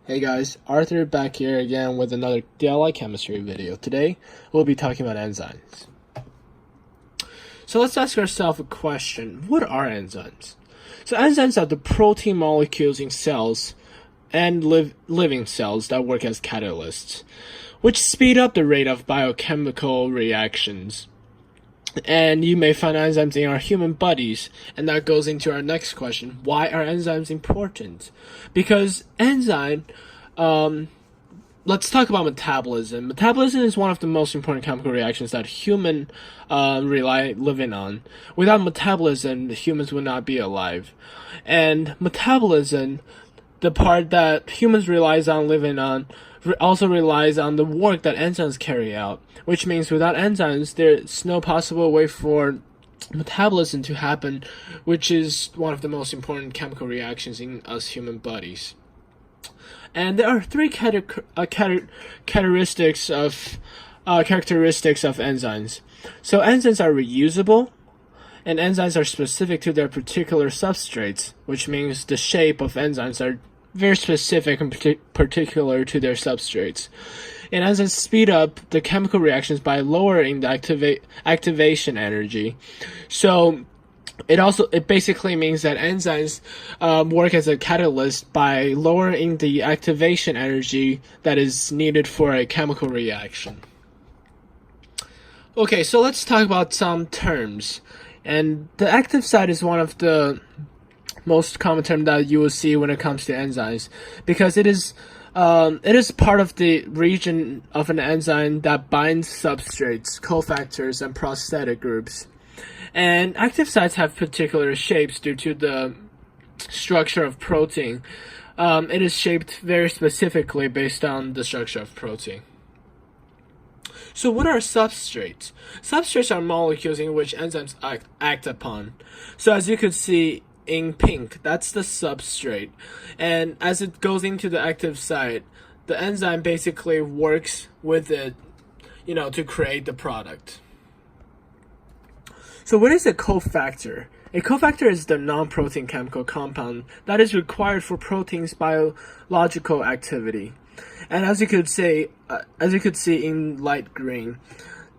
Hey guys, Arthur back here again with another DLI chemistry video. Today, we'll be talking about enzymes. So let's ask ourselves a question. What are enzymes? So enzymes are the protein molecules in cells and living cells that work as catalysts, which speed up the rate of biochemical reactions. And you may find enzymes in our human bodies, and that goes into our next question. Why are enzymes important? Because let's talk about metabolism. Metabolism is one of the most important chemical reactions that humans rely living on. Without metabolism, the humans would not be alive. And metabolism, the part that humans relies on living on, also relies on the work that enzymes carry out, which means without enzymes, there's no possible way for metabolism to happen, which is one of the most important chemical reactions in us human bodies. And there are three characteristics of enzymes. So enzymes are reusable, and enzymes are specific to their particular substrates, which means the shape of enzymes are very specific and particular to their substrates. And enzymes speed up the chemical reactions by lowering the activation energy. So it basically means that enzymes work as a catalyst by lowering the activation energy that is needed for a chemical reaction. Okay, so let's talk about some terms. And the active site is one of the most common term that you will see when it comes to enzymes, because it is part of the region of an enzyme that binds substrates, cofactors, and prosthetic groups. And active sites have particular shapes due to the structure of protein. It is shaped very specifically based on the structure of protein. So what are substrates? Substrates are molecules in which enzymes act upon. So as you could see in pink, that's the substrate. And as it goes into the active site, the enzyme basically works with it, to create the product. So what is a cofactor? A cofactor is the non-protein chemical compound that is required for protein's biological activity. And as you could see in light green,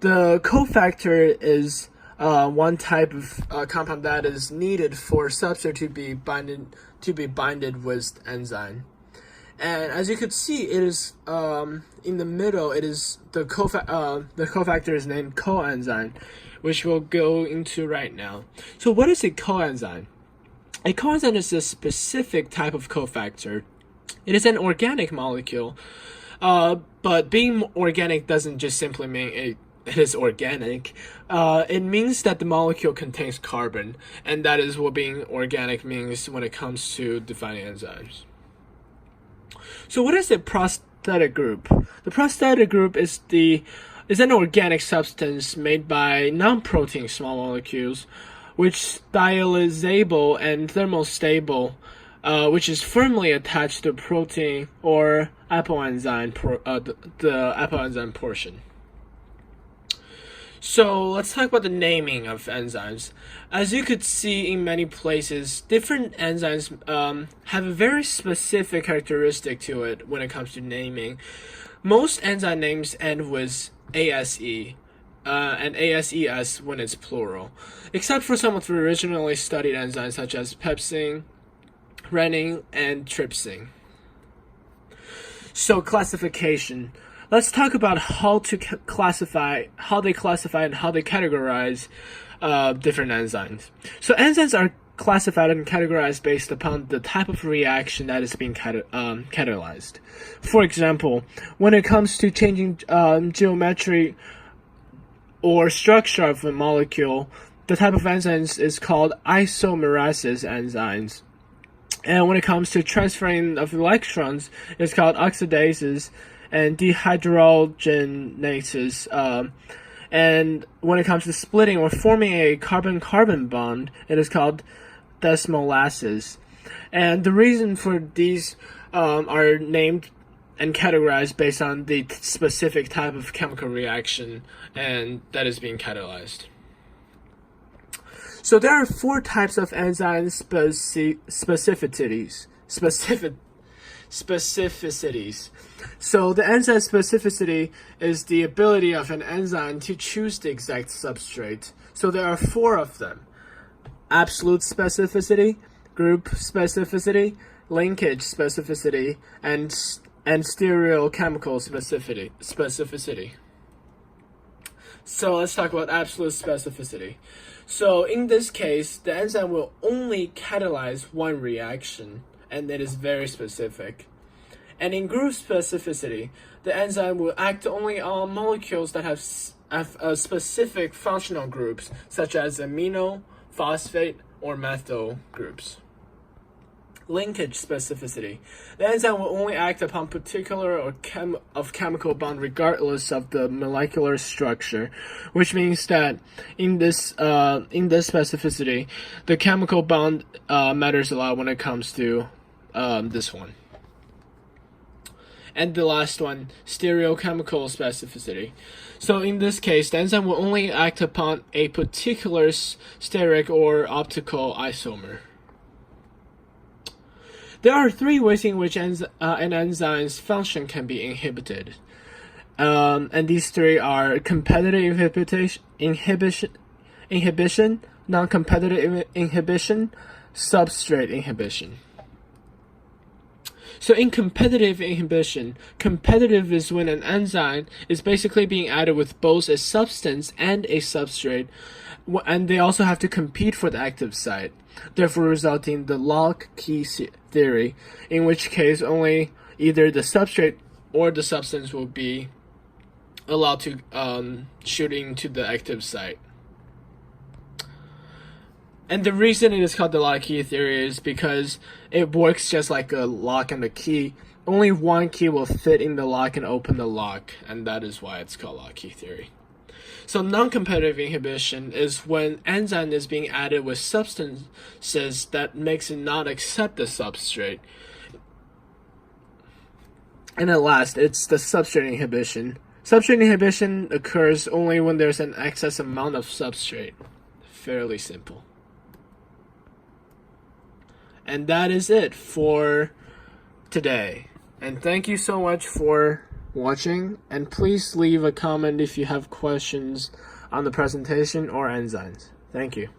the cofactor is one type of compound that is needed for substrate to be binded with enzyme. And as you could see, it is in the middle. It is the cofactor is named coenzyme, which we'll go into right now. So what is a coenzyme? A coenzyme is a specific type of cofactor. It is an organic molecule, but being organic doesn't just simply mean it is organic. It means that the molecule contains carbon, and that is what being organic means when it comes to defining enzymes. So what is a prosthetic group? The prosthetic group is an organic substance made by non-protein small molecules, which dialysable and thermostable, which is firmly attached to protein or apoenzyme, the apoenzyme portion. So let's talk about the naming of enzymes. As you could see in many places, different enzymes have a very specific characteristic to it when it comes to naming. Most enzyme names end with ASE, and ASES when it's plural, except for some of the originally studied enzymes such as pepsin, rennin, and trypsin. So classification. Let's talk about how they classify and how they categorize different enzymes. So enzymes are classified and categorized based upon the type of reaction that is being catalyzed. For example, when it comes to changing geometry or structure of a molecule, the type of enzymes is called isomerases enzymes. And when it comes to transferring of electrons, it's called oxidases and dehydrogenases. And when it comes to splitting or forming a carbon-carbon bond, it is called desmolases. And the reason for these are named and categorized based on the specific type of chemical reaction and that is being catalyzed. So there are 4 types of enzyme specificities. specificities. So the enzyme specificity is the ability of an enzyme to choose the exact substrate. So there are 4 of them: absolute specificity, group specificity, linkage specificity, and stereochemical specificity. So let's talk about absolute specificity. So in this case, the enzyme will only catalyze one reaction, and it is very specific. And in group specificity, the enzyme will act only on molecules that have specific functional groups, such as amino, phosphate, or methyl groups. Linkage specificity. The enzyme will only act upon particular or chemical bond regardless of the molecular structure, which means that in this specificity, the chemical bond matters a lot when it comes to this one. And the last one, stereochemical specificity. So in this case, the enzyme will only act upon a particular steric or optical isomer. There are 3 ways in which an enzyme's function can be inhibited. And these 3 are competitive inhibition, non-competitive inhibition, substrate inhibition. So in competitive inhibition, competitive is when an enzyme is basically being added with both a substance and a substrate, and they also have to compete for the active site, therefore resulting in the lock-key theory, in which case only either the substrate or the substance will be allowed to shoot into the active site. And the reason it is called the lock-key theory is because it works just like a lock and a key. Only one key will fit in the lock and open the lock, and that is why it's called lock-key theory. So non-competitive inhibition is when enzyme is being added with substances that makes it not accept the substrate. And at last, it's the substrate inhibition. Substrate inhibition occurs only when there's an excess amount of substrate. Fairly simple. And that is it for today. And thank you so much for watching, and please leave a comment if you have questions on the presentation or enzymes. Thank you.